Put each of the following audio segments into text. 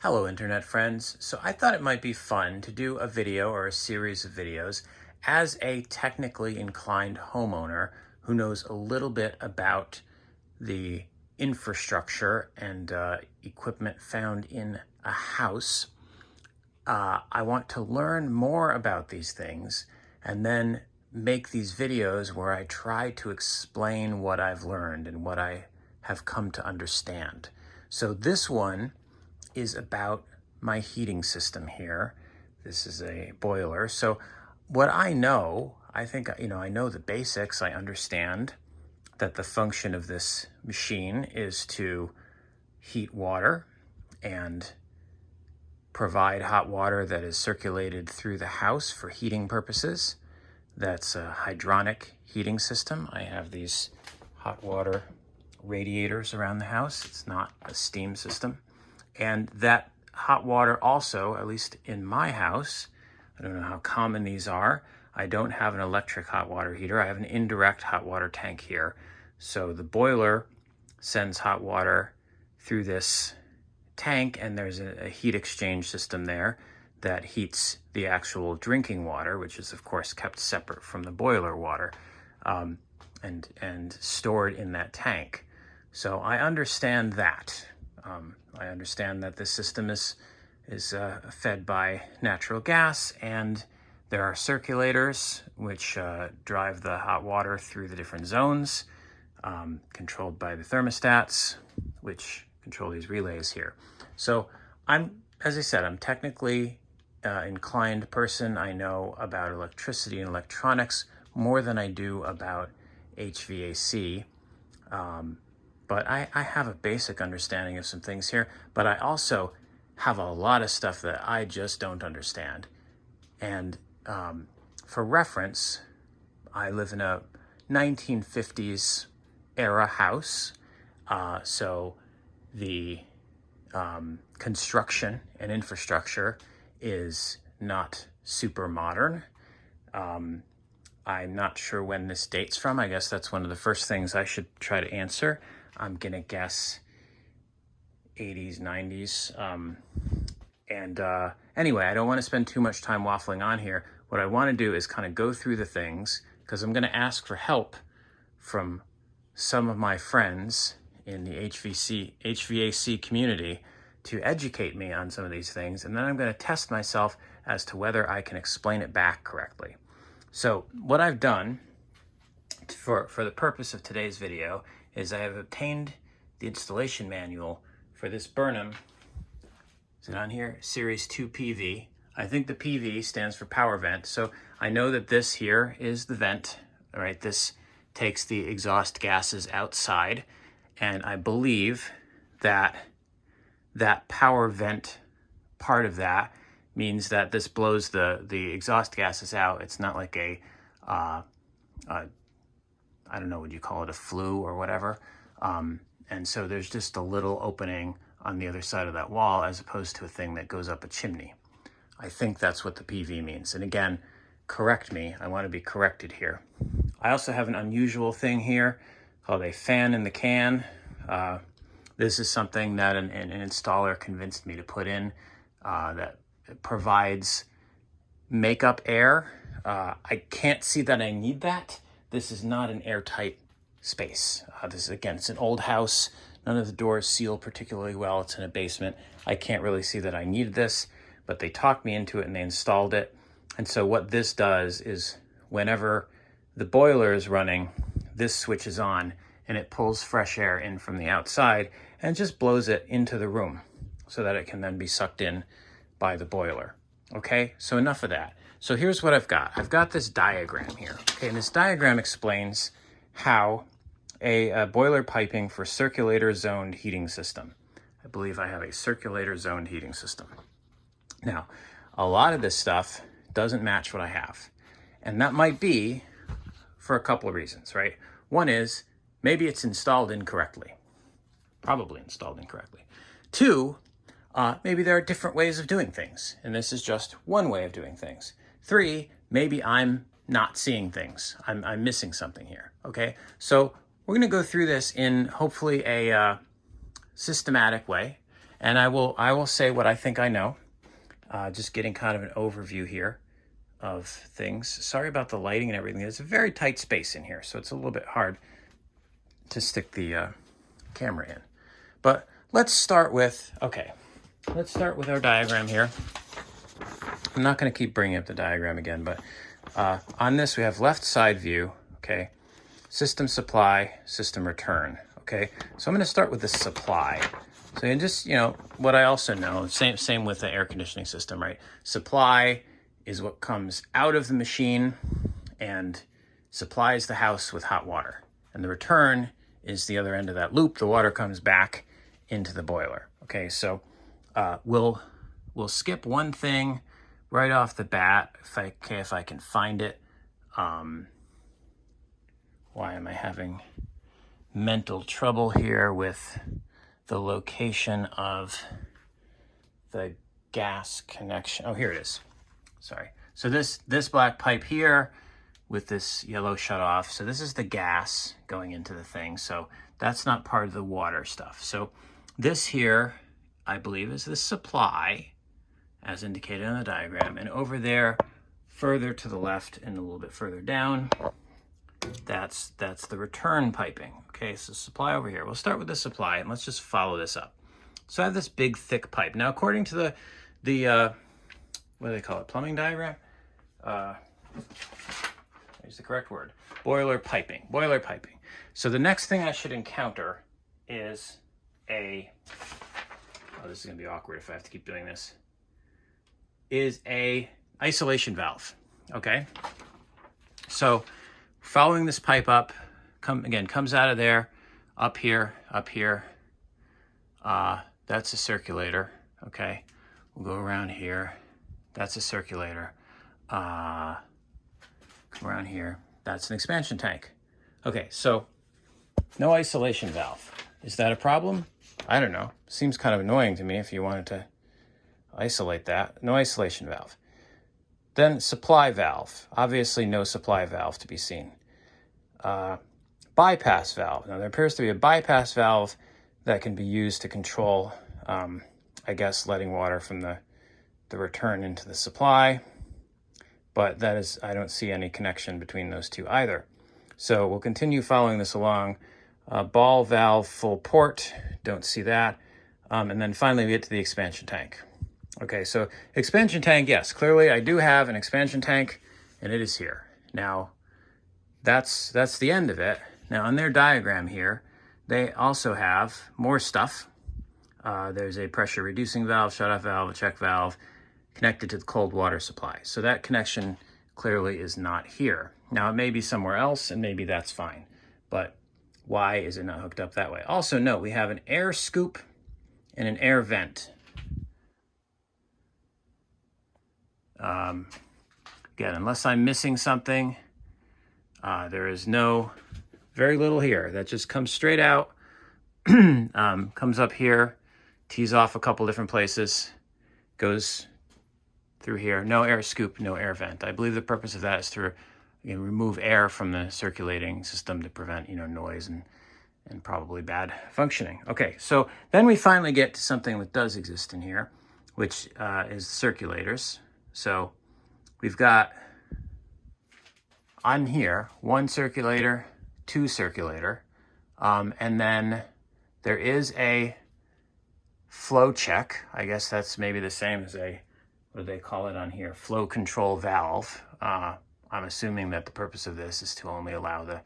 Hello, internet friends. So I thought it might be fun to do a video or a series of videos as a technically inclined homeowner who knows a little bit about the infrastructure and equipment found in a house. I want to learn more about these things and then make these videos where I try to explain what I've learned and what I have come to understand. So this one is about my heating system here. This is a boiler. So what I know, I think, I know the basics. I understand that the function of this machine is to heat water and provide hot water that is circulated through the house for heating purposes. That's a hydronic heating system. I have these hot water radiators around the house. It's not a steam system. And that hot water also, at least in my house, I don't know how common these are. I don't have an electric hot water heater. I have an indirect hot water tank here. So the boiler sends hot water through this tank, and there's a heat exchange system there that heats the actual drinking water, which is of course kept separate from the boiler water, and stored in that tank. So I understand that. I understand that this system is fed by natural gas, and there are circulators which drive the hot water through the different zones, controlled by the thermostats, which control these relays here. So as I said, I'm technically inclined person. I know about electricity and electronics more than I do about HVAC. But I have a basic understanding of some things here, but I also have a lot of stuff that I just don't understand. And for reference, I live in a 1950s era house, so the construction and infrastructure is not super modern. I'm not sure when this dates from. I guess that's one of the first things I should try to answer. I'm gonna guess 80s, 90s. Anyway, I don't want to spend too much time waffling on here. What I want to do is kind of go through the things, because I'm going to ask for help from some of my friends in the HVAC community to educate me on some of these things, and then I'm going to test myself as to whether I can explain it back correctly. So what I've done for the purpose of today's video is I have obtained the installation manual for this Burnham. Is it on here? Series 2 PV. I think the PV stands for power vent. So I know that this here is the vent. All right, this takes the exhaust gases outside. And I believe that that power vent part of that means that this blows the exhaust gases out. It's not like I don't know, would you call it a flue or whatever? And so there's just a little opening on the other side of that wall as opposed to a thing that goes up a chimney. I think that's what the PV means. And again, correct me. I want to be corrected here. I also have an unusual thing here called a fan in the can. This is something that an installer convinced me to put in that provides makeup air. I can't see that I need that. This is not an airtight space. This is, again, it's an old house. None of the doors seal particularly well. It's in a basement. I can't really see that I needed this, but they talked me into it and they installed it. And so what this does is whenever the boiler is running, this switches on and it pulls fresh air in from the outside and just blows it into the room so that it can then be sucked in by the boiler. Okay, so enough of that. So here's what I've got. I've got this diagram here. Okay, and this diagram explains how a boiler piping for circulator zoned heating system. I believe I have a circulator zoned heating system. Now, a lot of this stuff doesn't match what I have. And that might be for a couple of reasons, right? One is maybe it's installed incorrectly. Probably installed incorrectly. Two, maybe there are different ways of doing things, and this is just one way of doing things. Three, maybe I'm not seeing things. I'm missing something here, okay? So we're gonna go through this in hopefully a systematic way, And I will say what I think I know, just getting kind of an overview here of things. Sorry about the lighting and everything. It's a very tight space in here, so it's a little bit hard to stick the camera in. But let's start with, let's start with our diagram here. I'm not going to keep bringing up the diagram again, but on this we have left side view, okay, system supply, system return, okay. So I'm going to start with the supply. So you just, what I also know, same with the air conditioning system, right? Supply is what comes out of the machine and supplies the house with hot water. And the return is the other end of that loop. The water comes back into the boiler. Okay, so we'll skip one thing right off the bat, if I can find it. Why am I having mental trouble here with the location of the gas connection? Oh, here it is. Sorry. So this black pipe here with this yellow shut off. So this is the gas going into the thing. So that's not part of the water stuff. So this here, I believe, is the supply as indicated on the diagram. And over there, further to the left and a little bit further down, that's the return piping. Okay, so supply over here. We'll start with the supply and let's just follow this up. So I have this big thick pipe. Now, according to the what do they call it? Plumbing diagram? Here's the correct word. Boiler piping. So the next thing I should encounter is this is gonna be awkward if I have to keep doing this, is a isolation valve, okay? So following this pipe up, comes out of there, up here, that's a circulator, okay? We'll go around here, that's a circulator. Come around here, that's an expansion tank. Okay, so no isolation valve. Is that a problem? I don't know. Seems kind of annoying to me if you wanted to isolate that. No isolation valve. Then supply valve. Obviously no supply valve to be seen. Bypass valve. Now there appears to be a bypass valve that can be used to control, I guess, letting water from the return into the supply. But that is, I don't see any connection between those two either. So we'll continue following this along. Ball valve, full port, don't see that. And then finally we get to the expansion tank. Okay, so expansion tank, yes, clearly I do have an expansion tank and it is here. Now, that's the end of it. Now on their diagram here, they also have more stuff. There's a pressure reducing valve, shut-off valve, a check valve, connected to the cold water supply. So that connection clearly is not here. Now it may be somewhere else and maybe that's fine, but why is it not hooked up that way? Also note, we have an air scoop and an air vent. Again, unless I'm missing something, there is very little here. That just comes straight out, comes up here, tees off a couple different places, goes through here. No air scoop, no air vent. I believe the purpose of that is to remove air from the circulating system to prevent, noise and probably bad functioning. Okay, so then we finally get to something that does exist in here, which is circulators. So we've got on here one circulator, two circulator, and then there is a flow check. I guess that's maybe the same as what do they call it on here? Flow control valve. I'm assuming that the purpose of this is to only allow the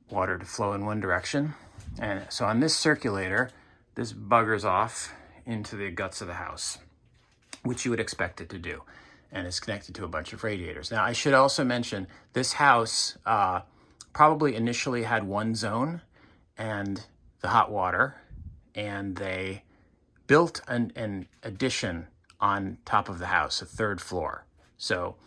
water to flow in one direction. And so on this circulator, this buggers off into the guts of the house, which you would expect it to do, and is connected to a bunch of radiators. Now, I should also mention this house probably initially had one zone and the hot water, and they built an addition on top of the house, a third floor. So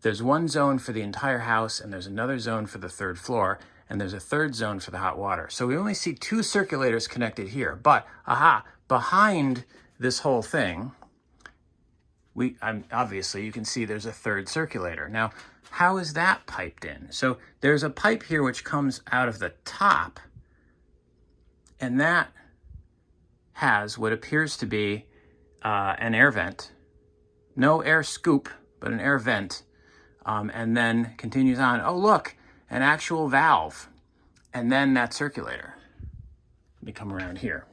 there's one zone for the entire house, and there's another zone for the third floor, and there's a third zone for the hot water. So we only see two circulators connected here, but behind this whole thing, obviously you can see there's a third circulator. Now, how is that piped in? So there's a pipe here which comes out of the top, and that has what appears to be an air vent. No air scoop, but an air vent. And then continues on. Oh, look, an actual valve. And then that circulator. Let me come around here.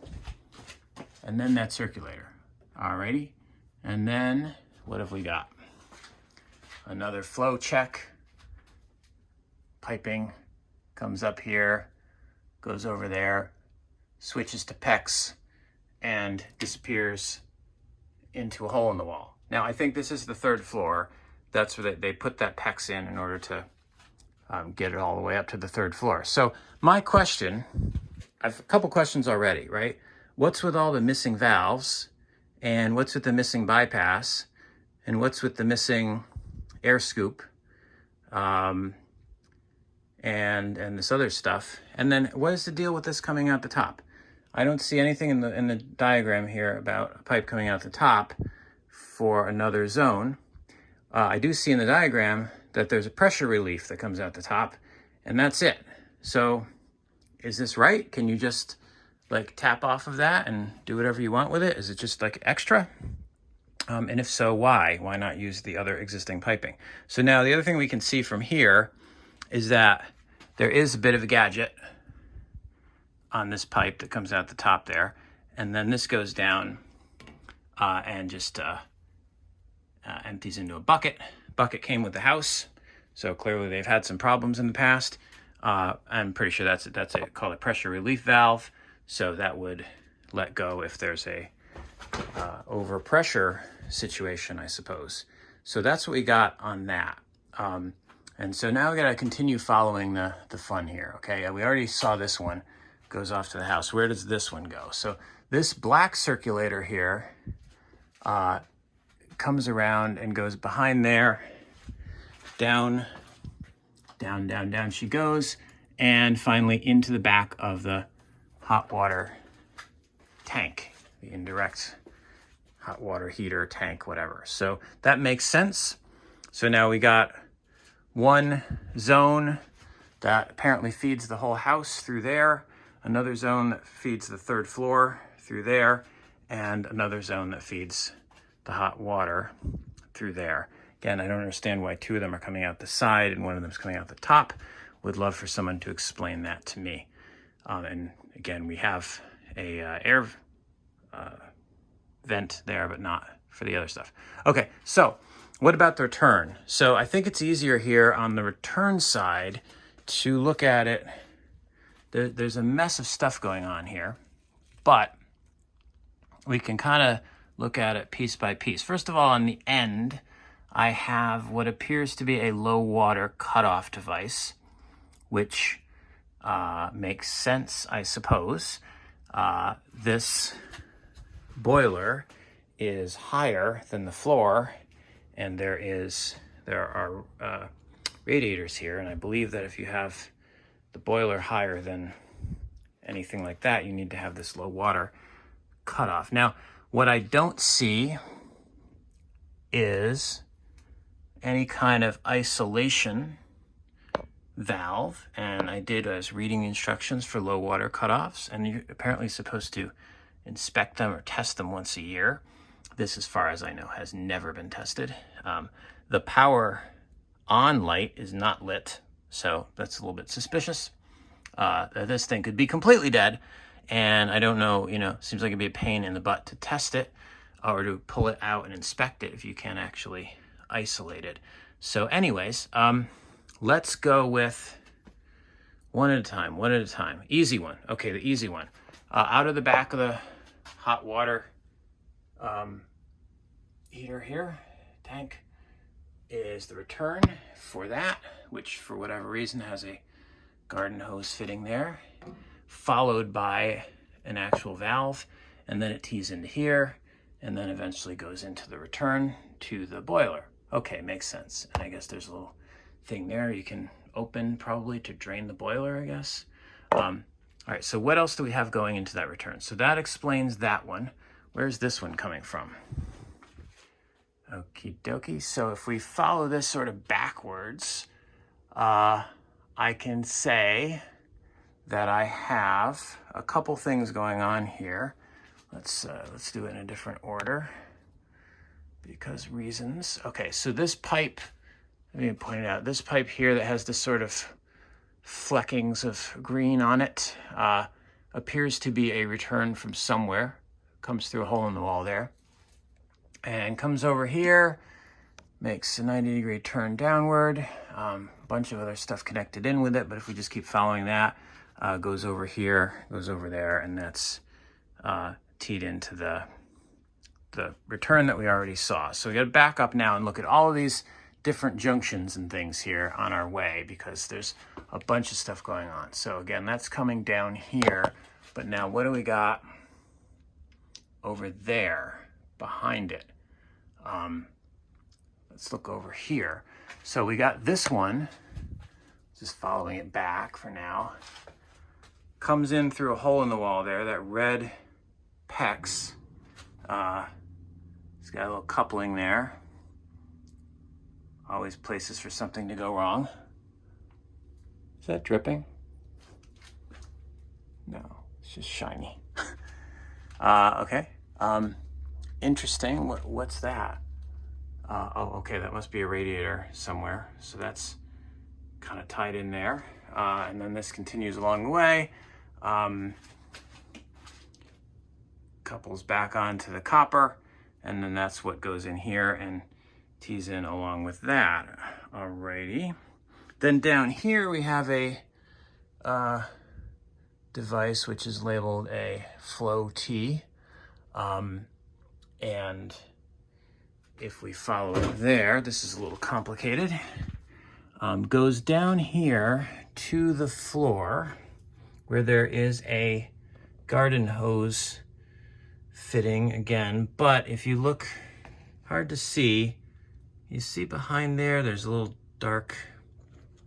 And then that circulator. Alrighty. And then what have we got? Another flow check. Piping comes up here, goes over there, switches to PEX, and disappears into a hole in the wall. Now, I think this is the third floor. That's where they put that PEX in order to get it all the way up to the third floor. So my question, I have a couple questions already, right? What's with all the missing valves? And what's with the missing bypass? And what's with the missing air scoop? And this other stuff. And then what is the deal with this coming out the top? I don't see anything in the diagram here about a pipe coming out the top for another zone. I do see in the diagram that there's a pressure relief that comes out the top, and that's it. So is this right? Can you just like tap off of that and do whatever you want with it? Is it just like extra? And if so, why? Why not use the other existing piping? So now the other thing we can see from here is that there is a bit of a gadget on this pipe that comes out the top there. And then this goes down and just empties into a bucket. Bucket came with the house, so clearly they've had some problems in the past. I'm pretty sure that's called a pressure relief valve. So that would let go if there's a overpressure situation, I suppose. So that's what we got on that. And so now we got to continue following the fun here, okay? We already saw this one goes off to the house. Where does this one go? So this black circulator here comes around and goes behind there, down she goes, and finally into the back of the hot water tank, the indirect hot water heater tank, whatever. So that makes sense. So now we got one zone that apparently feeds the whole house through there, another zone that feeds the third floor through there, and another zone that feeds the hot water through there. Again, I don't understand why two of them are coming out the side and one of them is coming out the top. Would love for someone to explain that to me. And again, we have a air vent there, but not for the other stuff. Okay, so what about the return? So I think it's easier here on the return side to look at it. There's a mess of stuff going on here, but we can kind of look at it piece by piece. First of all, on the end, I have what appears to be a low water cutoff device, which makes sense, I suppose. This boiler is higher than the floor, and there are radiators here, and I believe that if you have the boiler higher than anything like that, you need to have this low water cutoff. Now, what I don't see is any kind of isolation valve, and I was reading the instructions for low water cutoffs, and you're apparently supposed to inspect them or test them once a year. This, as far as I know, has never been tested. The power on light is not lit, so that's a little bit suspicious. This thing could be completely dead, and I don't know, seems like it'd be a pain in the butt to test it or to pull it out and inspect it if you can't actually isolate it. So anyways, let's go with one at a time. Easy one. Okay, the easy one. Out of the back of the hot water heater here, tank, is the return for that, which for whatever reason has a garden hose fitting there, followed by an actual valve, and then it tees into here, and then eventually goes into the return to the boiler. Okay, makes sense. And I guess there's a little thing there you can open probably to drain the boiler, I guess. All right, so what else do we have going into that return? So that explains that one. Where's this one coming from? Okie dokie. So if we follow this sort of backwards, I can say that I have a couple things going on here. let's do it in a different order because reasons. Okay, so this pipe, let me point it out, this pipe here that has this sort of fleckings of green on it appears to be a return from somewhere. Comes through a hole in the wall there and comes over here, makes a 90-degree turn downward, a bunch of other stuff connected in with it, but if we just keep following that, goes over here, goes over there, and that's teed into the return that we already saw. So we got to back up now and look at all of these different junctions and things here on our way because there's a bunch of stuff going on. So again, that's coming down here, but now what do we got over there behind it? Let's look over here. So we got this one, just following it back for now, comes in through a hole in the wall there, that red PEX. It's got a little coupling there. Always places for something to go wrong. Is that dripping? No, it's just shiny. Okay. Interesting. What's that? Oh, okay, that must be a radiator somewhere. So that's kind of tied in there. And then this continues along the way. Couples back onto the copper, and then that's what goes in here and tees in along with that. Alrighty. Then down here we have a device which is labeled a flow T. And if we follow it there, this is a little complicated, goes down here to the floor where there is a garden hose fitting again. But if you look, hard to see, you see behind there, there's a little dark,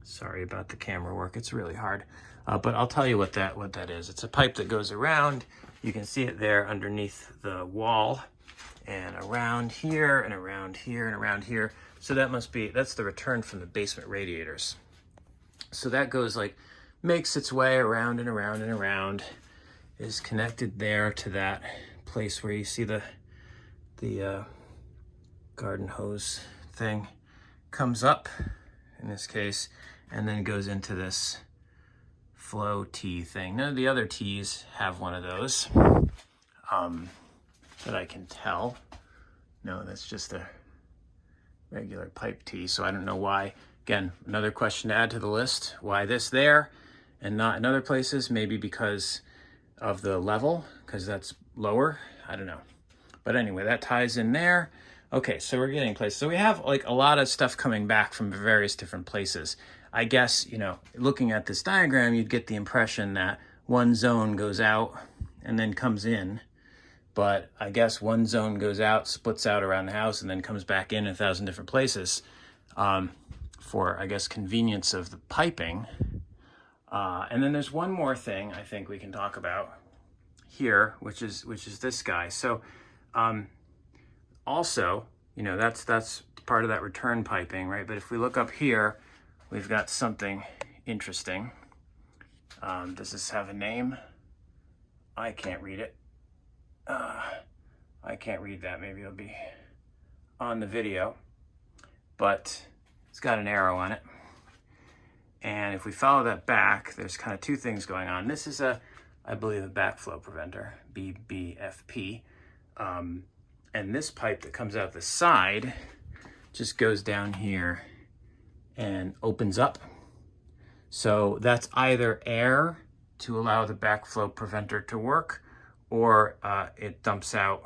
sorry about the camera work, it's really hard. But I'll tell you what that is. It's a pipe that goes around. You can see it there underneath the wall and around here and around here and around here. So that's the return from the basement radiators. So that goes like, makes its way around and around and around, is connected there to that place where you see the garden hose thing, comes up in this case, and then goes into this flow T thing. None of the other T's have one of those that I can tell. No, that's just a regular pipe T, so I don't know why. Again, another question to add to the list. Why this there and not in other places? Maybe because of the level, because that's lower. I don't know. But anyway, that ties in there. Okay, so we're getting places. So we have like a lot of stuff coming back from various different places. I guess, you know, looking at this diagram, you'd get the impression that one zone goes out and then comes in. But I guess one zone goes out, splits out around the house, and then comes back in 1,000 different places for, I guess, convenience of the piping. And then there's one more thing I think we can talk about here, which is this guy. So also, you know, that's part of that return piping, right? But if we look up here, we've got something interesting. Does this have a name? I can't read it. I can't read that. Maybe it'll be on the video, but it's got an arrow on it. And if we follow that back, there's kind of two things going on. This is I believe a backflow preventer, BBFP. And this pipe that comes out the side just goes down here and opens up. So that's either air to allow the backflow preventer to work, or it dumps out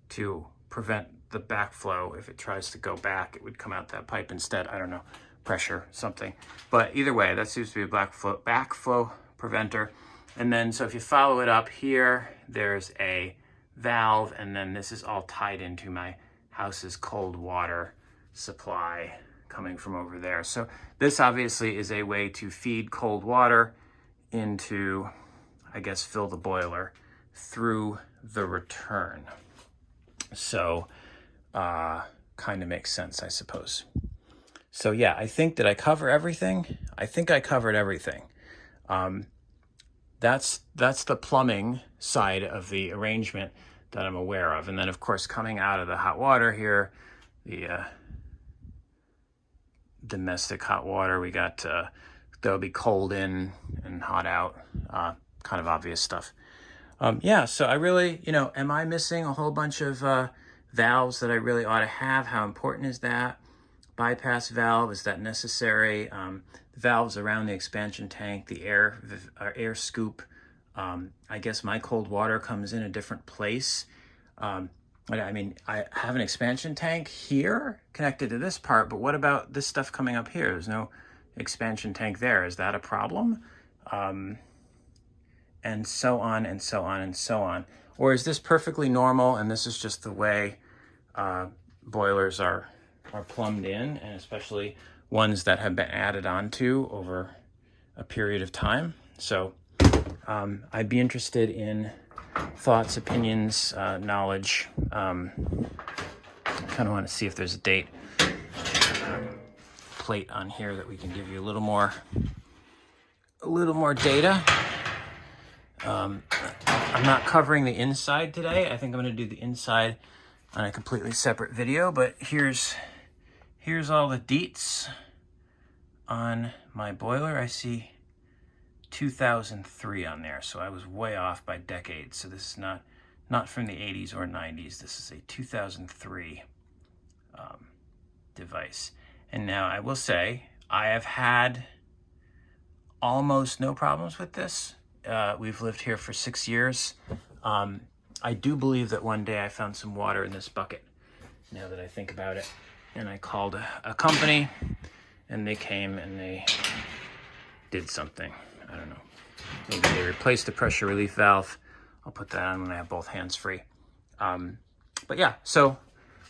to prevent the backflow. If it tries to go back, it would come out that pipe instead. I don't know, pressure, something. But either way, that seems to be a backflow preventer. And then, so if you follow it up here, there's a valve, and then this is all tied into my house's cold water supply coming from over there. So this obviously is a way to feed cold water into, I guess, fill the boiler through the return. So kind of makes sense, I suppose. So yeah, I think, did I cover everything? I think I covered everything. that's the plumbing side of the arrangement that I'm aware of. And then, of course, coming out of the hot water here, the domestic hot water, we got that'll be cold in and hot out, kind of obvious stuff. Yeah, so I really, am I missing a whole bunch of valves that I really ought to have? How important is that? Bypass valve, is that necessary? The valves around the expansion tank, the air scoop. I guess my cold water comes in a different place. I mean, I have an expansion tank here connected to this part, but what about this stuff coming up here? There's no expansion tank there. Is that a problem? And so on and so on and so on. Or is this perfectly normal and this is just the way boilers are plumbed in, and especially ones that have been added onto over a period of time? So I'd be interested in thoughts, opinions, knowledge. I kind of want to see if there's a date plate on here that we can give you a little more data. I'm not covering the inside today. I think I'm going to do the inside on a completely separate video, but here's all the deets on my boiler. I see 2003 on there, so I was way off by decades. So this is not from the 80s or 90s. This is a 2003 device. And now I will say I have had almost no problems with this. We've lived here for 6 years. I do believe that one day I found some water in this bucket, now that I think about it. And I called a company, and they came and they did something. I don't know. Maybe they replaced the pressure relief valve. I'll put that on when I have both hands free. But yeah, so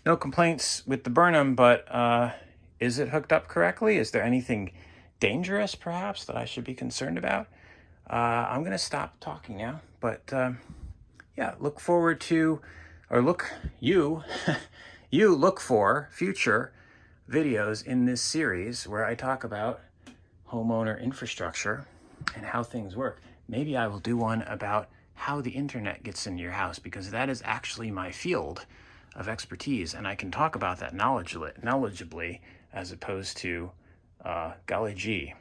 no complaints with the Burnham, but is it hooked up correctly? Is there anything dangerous, perhaps, that I should be concerned about? I'm going to stop talking now, but yeah, look forward to, or you look for future videos in this series where I talk about homeowner infrastructure and how things work. Maybe I will do one about how the internet gets into your house, because that is actually my field of expertise, and I can talk about that knowledgeably as opposed to, golly gee,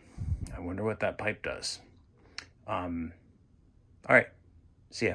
I wonder what that pipe does. All right, see ya.